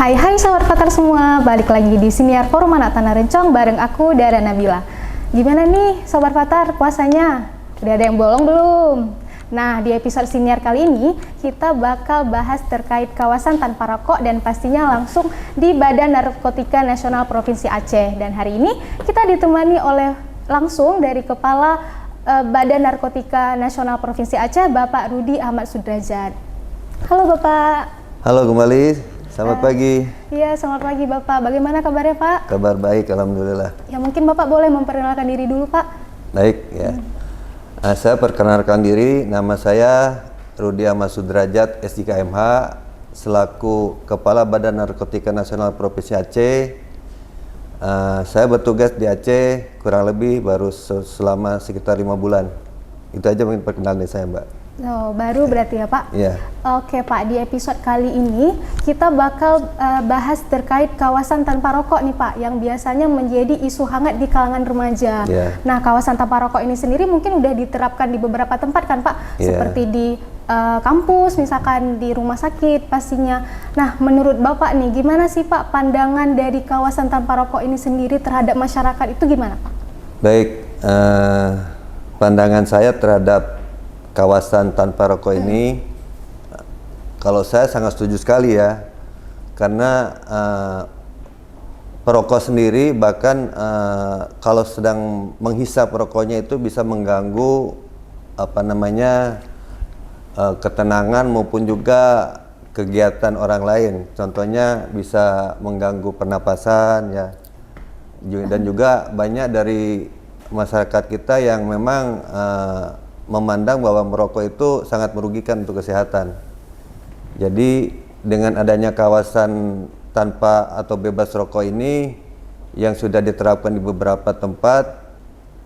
Hai Sobat Fatar semua, balik lagi di Siniar Forum Anak Tanah Rencong bareng aku Dara Nabila. Gimana nih Sobat Fatar puasanya? Udah ada yang bolong belum? Nah, di episode Siniar kali ini kita bakal bahas terkait kawasan tanpa rokok dan pastinya langsung di Badan Narkotika Nasional Provinsi Aceh. Dan hari ini kita ditemani oleh langsung dari Kepala Badan Narkotika Nasional Provinsi Aceh, Bapak Rudi Ahmad Sudrajat. Halo Bapak. Halo kembali, selamat pagi. Iya, selamat pagi Bapak. Bagaimana kabarnya Pak? Kabar baik, alhamdulillah. Ya mungkin Bapak boleh memperkenalkan diri dulu Pak. Baik ya. Saya perkenalkan diri, nama saya Rudi Ahmad Sudrajat, S3MH, selaku Kepala Badan Narkotika Nasional Provinsi Aceh. Saya bertugas di Aceh kurang lebih baru selama sekitar 5 bulan. Itu aja mungkin perkenalan saya, Mbak. Oh, baru berarti ya Pak? Iya. Oke Pak, di episode kali ini kita bakal bahas terkait kawasan tanpa rokok nih Pak, yang biasanya menjadi isu hangat di kalangan remaja. Yeah. Nah, kawasan tanpa rokok ini sendiri mungkin udah diterapkan di beberapa tempat kan Pak? Yeah. Seperti di kampus, misalkan di rumah sakit pastinya. Nah, menurut Bapak nih, gimana sih Pak pandangan dari kawasan tanpa rokok ini sendiri terhadap masyarakat itu gimana Pak? Baik, pandangan saya terhadap kawasan tanpa rokok ini, kalau saya sangat setuju sekali ya, karena perokok sendiri bahkan kalau sedang menghisap rokoknya itu bisa mengganggu ketenangan maupun juga kegiatan orang lain. Contohnya bisa mengganggu pernapasan ya, dan juga banyak dari masyarakat kita yang memang memandang bahwa merokok itu sangat merugikan untuk kesehatan. Jadi dengan adanya kawasan tanpa atau bebas rokok ini yang sudah diterapkan di beberapa tempat,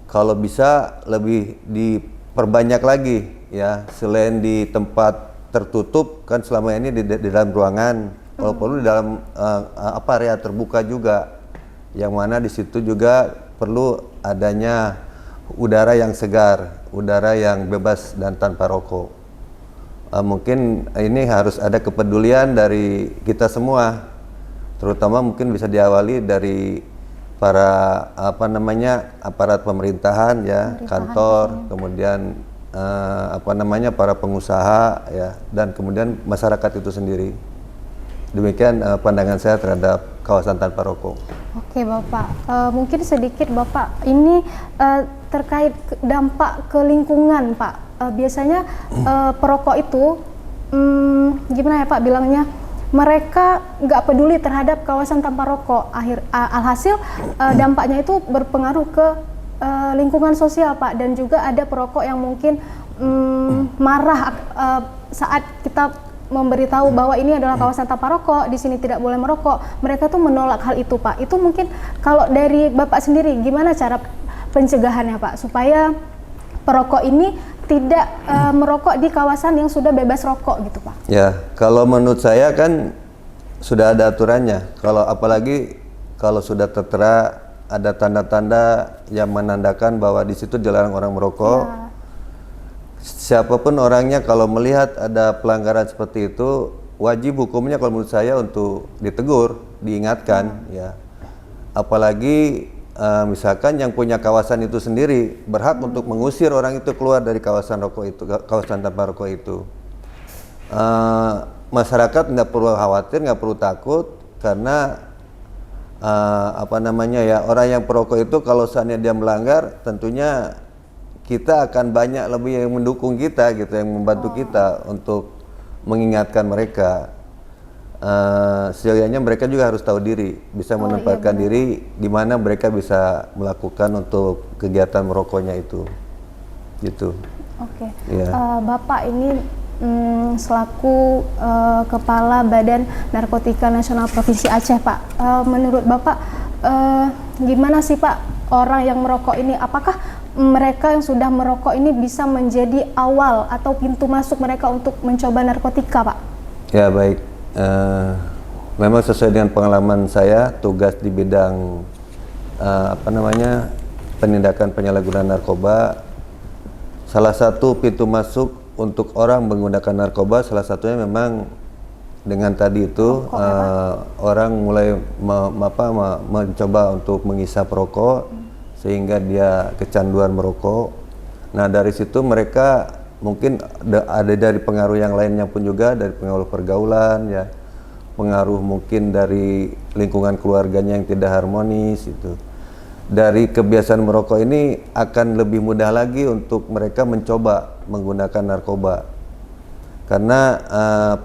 kalau bisa lebih diperbanyak lagi ya, selain di tempat tertutup kan selama ini di dalam ruangan, kalau perlu di dalam area terbuka juga, yang mana di situ juga perlu adanya udara yang segar, udara yang bebas dan tanpa rokok. Mungkin ini harus ada kepedulian dari kita semua, terutama mungkin bisa diawali dari para aparat pemerintahan ya, kantor, kemudian para pengusaha ya, dan kemudian masyarakat itu sendiri. Demikian pandangan saya terhadap kawasan tanpa rokok. Oke Bapak, mungkin sedikit Bapak ini terkait dampak ke lingkungan Pak. Biasanya perokok itu gimana ya Pak bilangnya, mereka nggak peduli terhadap kawasan tanpa rokok. Alhasil dampaknya itu berpengaruh ke lingkungan sosial Pak, dan juga ada perokok yang mungkin marah saat kita memberitahu bahwa ini adalah kawasan tanpa rokok, di sini tidak boleh merokok. Mereka tuh menolak hal itu Pak. Itu mungkin kalau dari Bapak sendiri gimana cara pencegahannya Pak, supaya perokok ini tidak merokok di kawasan yang sudah bebas rokok gitu Pak? Ya, kalau menurut saya kan sudah ada aturannya. Apalagi kalau sudah tertera ada tanda-tanda yang menandakan bahwa di situ dilarang orang merokok. Ya. Siapapun orangnya kalau melihat ada pelanggaran seperti itu, wajib hukumnya kalau menurut saya untuk ditegur, diingatkan ya. Apalagi misalkan yang punya kawasan itu sendiri berhak untuk mengusir orang itu keluar dari kawasan rokok itu, kawasan tanpa rokok itu. Masyarakat nggak perlu khawatir, nggak perlu takut, karena orang yang perokok itu kalau seandainya dia melanggar, tentunya kita akan banyak lebih yang mendukung kita gitu, yang membantu kita untuk mengingatkan mereka. Sejauhnya mereka juga harus tahu diri, bisa menempatkan diri di mana mereka bisa melakukan untuk kegiatan merokoknya itu, gitu. Oke. Ya. Bapak ini selaku Kepala Badan Narkotika Nasional Provinsi Aceh Pak, menurut Bapak gimana sih Pak orang yang merokok ini? Apakah mereka yang sudah merokok ini bisa menjadi awal atau pintu masuk mereka untuk mencoba narkotika Pak? Ya baik. Memang sesuai dengan pengalaman saya, tugas di bidang penindakan penyalahgunaan narkoba, salah satu pintu masuk untuk orang menggunakan narkoba salah satunya memang dengan tadi itu Rokok, ya, Pak? orang mulai mencoba untuk menghisap rokok sehingga dia kecanduan merokok. Nah dari situ mereka mungkin ada dari pengaruh yang lainnya pun juga, dari pengaruh pergaulan ya, pengaruh mungkin dari lingkungan keluarganya yang tidak harmonis itu. Dari kebiasaan merokok ini akan lebih mudah lagi untuk mereka mencoba menggunakan narkoba. Karena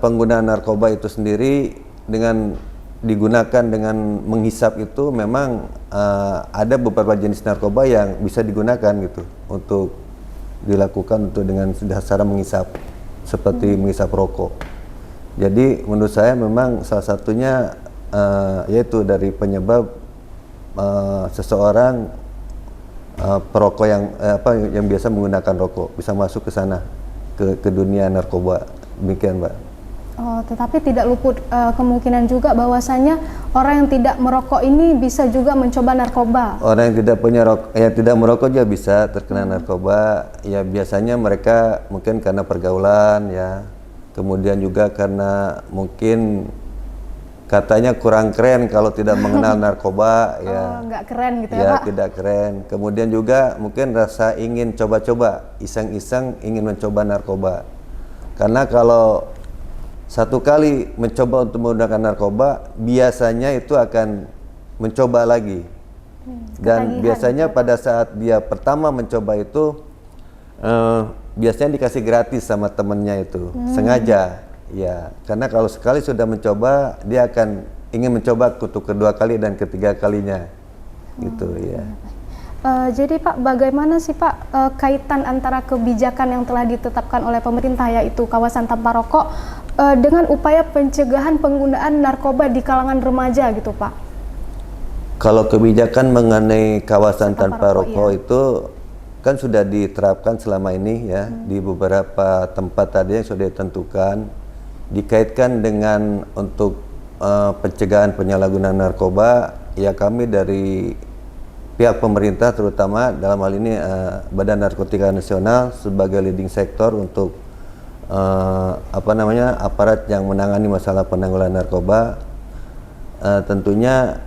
penggunaan narkoba itu sendiri dengan digunakan dengan menghisap itu memang ada beberapa jenis narkoba yang bisa digunakan gitu untuk dilakukan untuk dengan cara menghisap seperti menghisap rokok. Jadi menurut saya memang salah satunya yaitu dari penyebab seseorang perokok yang biasa menggunakan rokok bisa masuk ke sana ke dunia narkoba. Demikian, Mbak. Oh, tetapi tidak luput kemungkinan juga bahwasanya orang yang tidak merokok ini bisa juga mencoba narkoba. Orang yang tidak merokok juga bisa terkena narkoba. Ya biasanya mereka mungkin karena pergaulan ya. Kemudian juga karena mungkin katanya kurang keren kalau tidak mengenal narkoba ya. Nggak keren gitu ya, Ya Pak? tidak keren. Kemudian juga mungkin rasa ingin coba-coba, iseng-iseng ingin mencoba narkoba. Karena kalau satu kali mencoba untuk menggunakan narkoba, biasanya itu akan mencoba lagi. Dan biasanya pada saat dia pertama mencoba itu biasanya dikasih gratis sama temennya itu, sengaja. Ya, karena kalau sekali sudah mencoba, dia akan ingin mencoba untuk kedua kali dan ketiga kalinya, gitu ya. Jadi Pak, bagaimana sih Pak kaitan antara kebijakan yang telah ditetapkan oleh pemerintah yaitu kawasan tanpa rokok dengan upaya pencegahan penggunaan narkoba di kalangan remaja gitu Pak? Kalau kebijakan mengenai kawasan tanpa rokok iya. itu kan sudah diterapkan selama ini ya di beberapa tempat tadi yang sudah ditentukan. Dikaitkan dengan untuk pencegahan penyalahgunaan narkoba, ya kami dari pihak pemerintah terutama dalam hal ini Badan Narkotika Nasional sebagai leading sektor untuk aparat yang menangani masalah penanggulangan narkoba, tentunya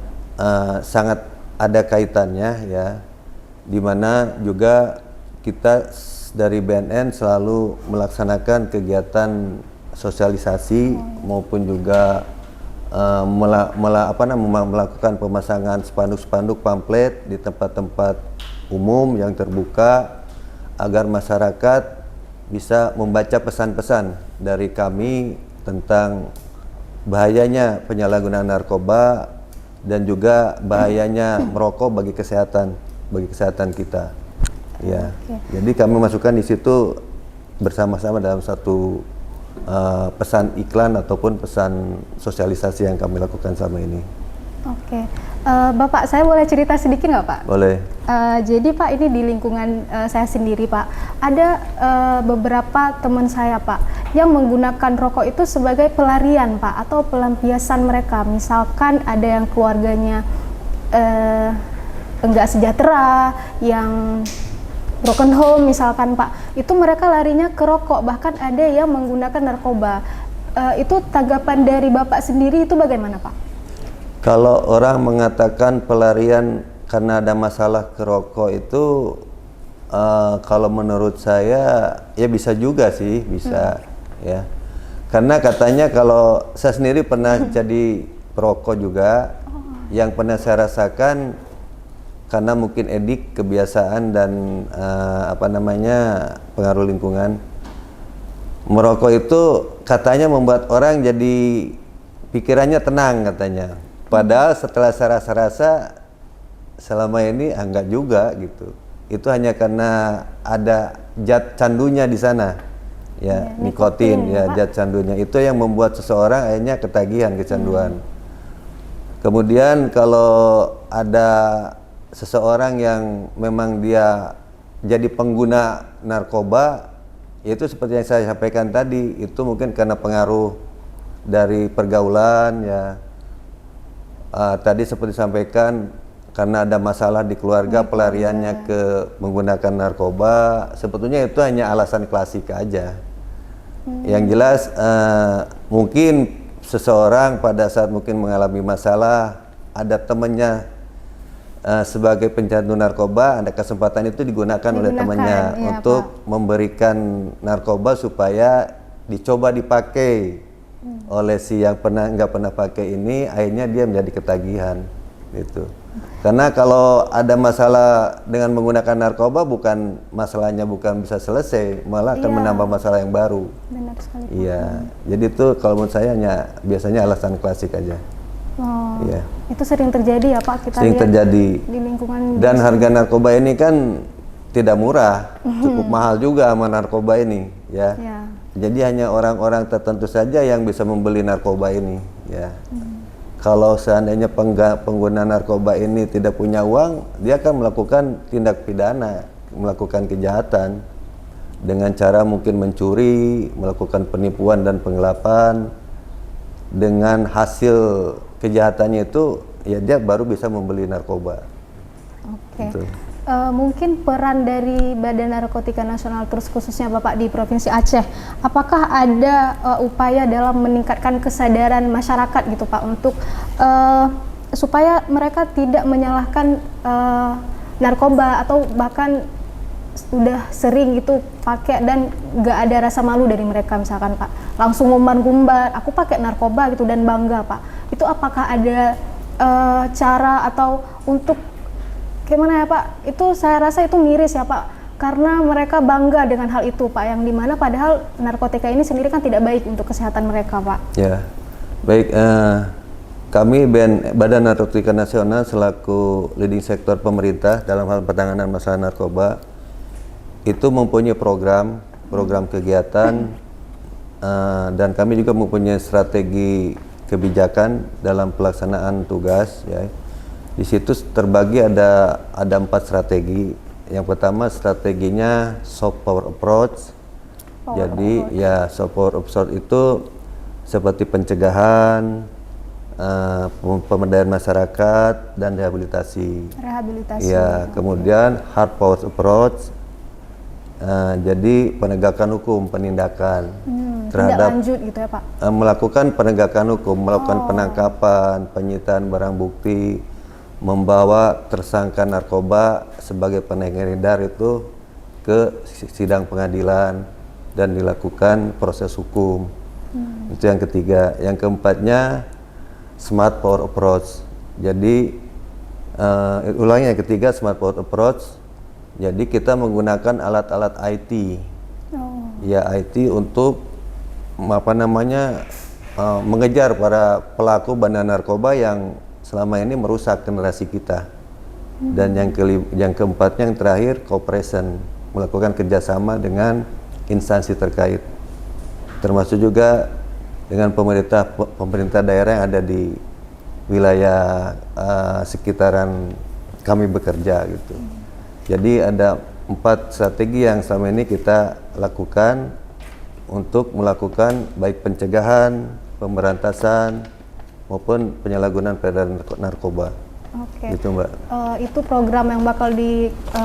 sangat ada kaitannya ya, di mana juga kita dari BNN selalu melaksanakan kegiatan sosialisasi maupun juga melakukan pemasangan spanduk-spanduk pamflet di tempat-tempat umum yang terbuka agar masyarakat bisa membaca pesan-pesan dari kami tentang bahayanya penyalahgunaan narkoba dan juga bahayanya merokok bagi kesehatan kita. Ya. Jadi kami masukkan di situ bersama-sama dalam satu pesan iklan ataupun pesan sosialisasi yang kami lakukan selama ini. Oke, Bapak saya boleh cerita sedikit nggak Pak? Boleh. Jadi Pak, ini di lingkungan saya sendiri Pak, ada beberapa teman saya Pak yang menggunakan rokok itu sebagai pelarian Pak atau pelampiasan mereka. Misalkan ada yang keluarganya enggak sejahtera, yang broken home misalkan Pak, itu mereka larinya ke rokok, bahkan ada yang menggunakan narkoba. Itu tanggapan dari Bapak sendiri itu bagaimana Pak? Kalau orang mengatakan pelarian karena ada masalah ke rokok itu, kalau menurut saya ya bisa juga sih, bisa ya. Karena katanya kalau saya sendiri pernah jadi perokok juga, yang pernah saya rasakan karena mungkin edik, kebiasaan dan pengaruh lingkungan. Merokok itu katanya membuat orang jadi pikirannya tenang katanya. Padahal setelah saya rasa-rasa selama ini enggak juga gitu. Itu hanya karena ada zat candunya di sana. Ya, nikotin ya, zat candunya. Itu yang membuat seseorang akhirnya ketagihan, kecanduan. Kemudian kalau ada seseorang yang memang dia jadi pengguna narkoba, itu seperti yang saya sampaikan tadi, itu mungkin karena pengaruh dari pergaulan ya. Tadi seperti disampaikan karena ada masalah di keluarga, pelariannya ke menggunakan narkoba. Sebetulnya itu hanya alasan klasik aja. Yang jelas mungkin seseorang pada saat mungkin mengalami masalah, ada temannya sebagai pencandu narkoba, ada kesempatan itu digunakan oleh temannya iya, untuk memberikan narkoba supaya dicoba dipakai oleh si yang nggak pernah pakai ini, akhirnya dia menjadi ketagihan gitu. Karena kalau ada masalah dengan menggunakan narkoba, masalahnya bukan bisa selesai, malah akan menambah masalah yang baru. Benar sekali. Iya, jadi itu kalau menurut saya biasanya alasan klasik aja. Oh, Iya. itu sering terjadi ya Pak, kita Sering lihat terjadi. di lingkungan. Dan harga narkoba ini kan tidak murah, cukup mahal juga sama narkoba ini, ya. Ya. Jadi hanya orang-orang tertentu saja yang bisa membeli narkoba ini, ya. Kalau seandainya pengguna narkoba ini tidak punya uang, dia akan melakukan tindak pidana, melakukan kejahatan dengan cara mungkin mencuri, melakukan penipuan dan penggelapan. Dengan hasil kejahatannya itu, ya dia baru bisa membeli narkoba. Oke. Gitu. Mungkin peran dari Badan Narkotika Nasional, terus khususnya Bapak di Provinsi Aceh, apakah ada upaya dalam meningkatkan kesadaran masyarakat gitu Pak, untuk supaya mereka tidak menyalahkan narkoba, atau bahkan udah sering gitu pakai dan nggak ada rasa malu dari mereka, misalkan Pak langsung ngumbar-ngumbar aku pakai narkoba gitu dan bangga Pak, itu apakah ada cara atau untuk gimana ya Pak? Itu saya rasa itu miris ya Pak, karena mereka bangga dengan hal itu Pak, yang dimana padahal narkotika ini sendiri kan tidak baik untuk kesehatan mereka Pak. Ya, baik. Kami Badan Narkotika Nasional selaku leading sektor pemerintah dalam hal penanganan masalah narkoba itu mempunyai program kegiatan, dan kami juga mempunyai strategi kebijakan dalam pelaksanaan tugas, ya. Di situ terbagi ada 4 strategi. Yang pertama strateginya soft power approach. Ya soft power approach itu seperti pencegahan, pemberdayaan masyarakat dan rehabilitasi. Ya, kemudian hard power approach. Jadi penegakan hukum, penindakan terhadap lanjut gitu ya Pak. Melakukan penegakan hukum, melakukan penangkapan, penyitaan barang bukti, membawa tersangka narkoba sebagai pengedar itu ke sidang pengadilan dan dilakukan proses hukum. Itu yang ketiga. Yang keempatnya smart power approach. Jadi ulangnya yang ketiga smart power approach. Jadi kita menggunakan alat-alat IT, ya IT untuk mengejar para pelaku bandar narkoba yang selama ini merusak generasi kita. Dan yang keempatnya yang terakhir cooperation, melakukan kerjasama dengan instansi terkait, termasuk juga dengan pemerintah daerah yang ada di wilayah sekitaran kami bekerja gitu. Jadi ada 4 strategi yang selama ini kita lakukan untuk melakukan baik pencegahan, pemberantasan maupun penyalahgunaan peredaran narkoba. Oke. Gitu Mbak. Itu program yang bakal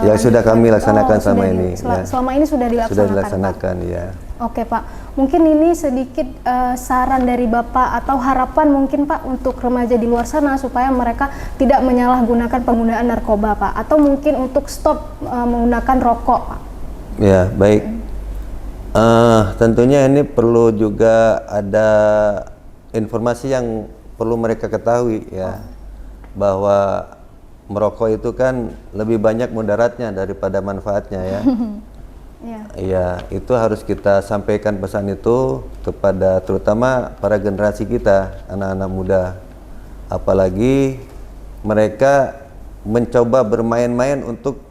yang sudah kami laksanakan selama ini. Selama ini sudah dilaksanakan. Sudah dilaksanakan, Pak? Ya. Oke Pak. Mungkin ini sedikit saran dari Bapak atau harapan mungkin Pak untuk remaja di luar sana supaya mereka tidak menyalahgunakan penggunaan narkoba Pak, atau mungkin untuk stop menggunakan rokok Pak. Ya, baik. Tentunya ini perlu juga ada informasi yang perlu mereka ketahui ya, bahwa merokok itu kan lebih banyak mudaratnya daripada manfaatnya ya. Iya, itu harus kita sampaikan pesan itu kepada terutama para generasi kita, anak-anak muda. Apalagi mereka mencoba bermain-main untuk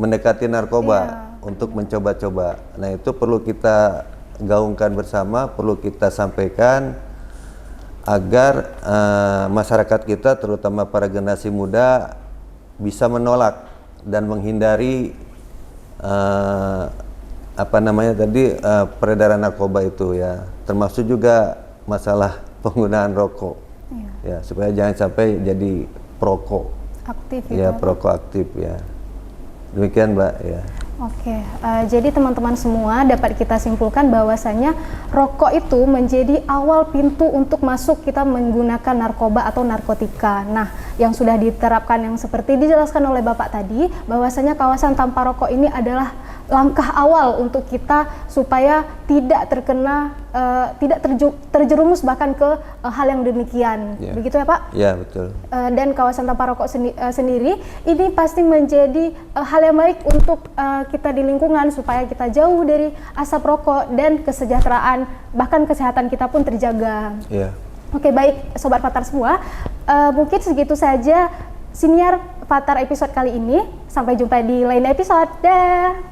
mendekati narkoba, untuk mencoba-coba. Nah, itu perlu kita gaungkan bersama, perlu kita sampaikan agar masyarakat kita terutama para generasi muda bisa menolak dan menghindari peredaran narkoba itu ya, termasuk juga masalah penggunaan rokok ya, supaya jangan sampai jadi perokok aktif ya, perokok aktif ya. Demikian Mbak ya. Oke, jadi teman-teman semua dapat kita simpulkan bahwasanya rokok itu menjadi awal pintu untuk masuk kita menggunakan narkoba atau narkotika. Nah, yang sudah diterapkan yang seperti dijelaskan oleh Bapak tadi, bahwasanya kawasan tanpa rokok ini adalah langkah awal untuk kita supaya tidak terkena, tidak terjerumus bahkan ke hal yang demikian. Ya. Begitu ya Pak? Ya, betul. Dan kawasan tanpa rokok sendiri ini pasti menjadi hal yang baik untuk kita di lingkungan supaya kita jauh dari asap rokok dan kesejahteraan bahkan kesehatan kita pun terjaga. Ya. Oke, baik Sobat Fatar semua, mungkin segitu saja siniar Fatar episode kali ini. Sampai jumpa di lain episode. Dah.